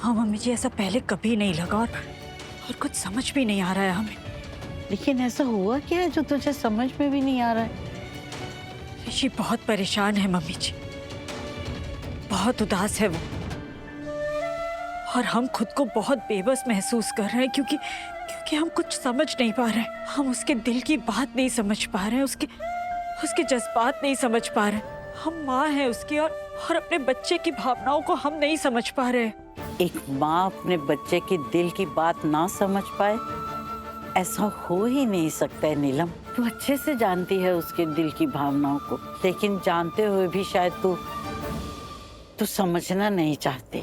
हाँ मम्मी जी, ऐसा पहले कभी नहीं लगा और कुछ समझ भी नहीं आ रहा है हमें। लेकिन ऐसा हुआ क्या है जो तुझे समझ में भी नहीं आ रहा है? ऋषि बहुत परेशान है मम्मी जी, बहुत उदास है वो। और हम खुद को बहुत बेबस महसूस कर रहे हैं क्योंकि हम कुछ समझ नहीं पा रहे हैं। हम उसके दिल की बात नहीं समझ पा रहे हैं, उसके जज्बात नहीं समझ पा रहे हैं। हम माँ हैं उसकी और अपने बच्चे की भावनाओं को हम नहीं समझ पा रहे हैं। एक माँ अपने बच्चे की दिल की बात ना समझ पाए, ऐसा हो ही नहीं सकता है नीलम। तू अच्छे से जानती है उसके दिल की भावनाओं को, लेकिन जानते हुए भी शायद तू समझना नहीं चाहती।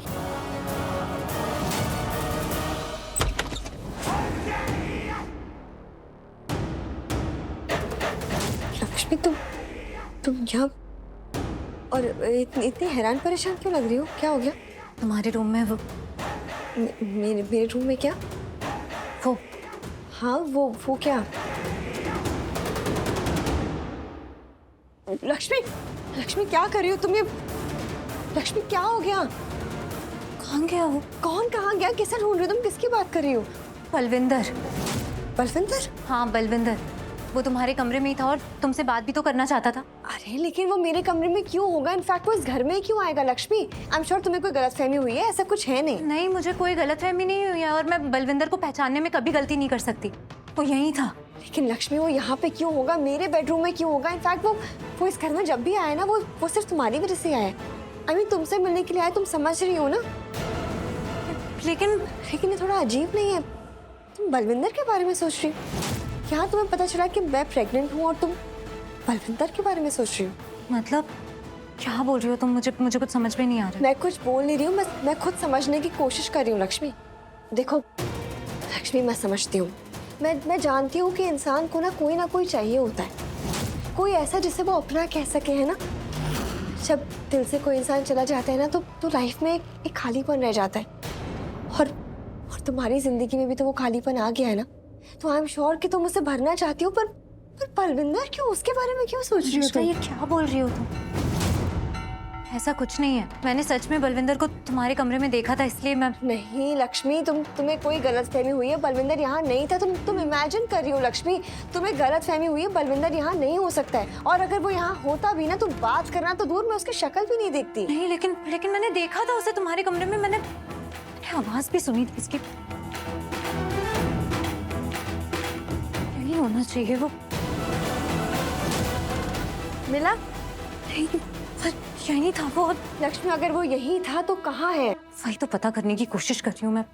लक्ष्मी, तुम यहाँ और इतनी हैरान परेशान क्यों लग रही हो? क्या हो गया? तुम्हारे रूम में वो मेरे रूम में क्या? वो हाँ, वो क्या? लक्ष्मी क्या कर रही हो तुम ये? लक्ष्मी क्या हो गया? कहाँ गया वो? कौन कहाँ गया? किसे ढूंढ रही हो तुम? किसकी बात कर रही हो? बलविंदर। बलविंदर? हाँ बलविंदर, वो तुम्हारे कमरे में ही था और तुमसे बात भी तो करना चाहता था। अरे लेकिन वो मेरे कमरे में क्यों होगा? इनफैक्ट वो इस घर में ही क्यों आएगा? लक्ष्मी, आई एम श्योर तुम्हें कोई गलतफहमी हुई है, ऐसा कुछ है नहीं। नहीं, मुझे कोई गलतफहमी नहीं हुई है और मैं बलविंदर को पहचानने में कभी गलती नहीं कर सकती। वो यही था। लेकिन लक्ष्मी, वो यहाँ पे क्यों होगा? मेरे बेडरूम में क्यों होगा? इनफैक्ट वो इस घर में जब भी आया ना, वो सिर्फ तुम्हारी वजह से आया। आई मीन तुमसे मिलने के लिए आया, तुम समझ रही हो ना? लेकिन ये थोड़ा अजीब नहीं है? तुम बलविंदर के बारे में सोच रही हो? क्या तुम्हें पता चला कि मैं प्रेग्नेंट हूँ और तुम बलविंदर के बारे में सोच रही हो? मतलब क्या बोल रही हो तुम? मुझे कुछ समझ में नहीं आ रहा। मैं कुछ बोल नहीं रही हूँ, मैं खुद समझने की कोशिश कर रही हूँ। लक्ष्मी देखो, लक्ष्मी मैं समझती हूँ, मैं जानती हूँ कि इंसान को ना कोई चाहिए होता है, कोई ऐसा जिसे वो अपना कह सके, है ना? जब दिल से कोई इंसान चला जाता है ना तो लाइफ में एक खालीपन रह जाता है। और तुम्हारी जिंदगी में भी तो वो खालीपन आ गया है ना, तो आई एम श्योर कि तुम उसे भरना चाहती हो। पर बलविंदर क्यों? उसके बारे में क्यों सोच रही हो तुम? ये क्या बोल रही हो तुम? ऐसा कुछ नहीं है, मैंने सच में बलविंदर को तुम्हारे कमरे में देखा था, इसलिए मैं। नहीं लक्ष्मी, तुम्हें कोई गलतफहमी हुई है। बलविंदर यहाँ नहीं था। तुम इमेजिन कर रही हो लक्ष्मी, तुम्हें गलतफहमी हुई है। बलविंदर यहाँ नहीं हो सकता है, और अगर वो यहाँ होता भी ना तो बात करना तो दूर, मैं उसकी शक्ल भी नहीं देखती। नहीं, लेकिन मैंने देखा था उसे तुम्हारे कमरे में। मैंने आवाज भी सुनी थी इसकी। यही होना चाहिए वो। मिला? नहीं, पर यही था वो। लक्ष्मी, अगर वो यही था तो कहाँ है? वही तो पता करने की कोशिश कर रही हूँ मैं।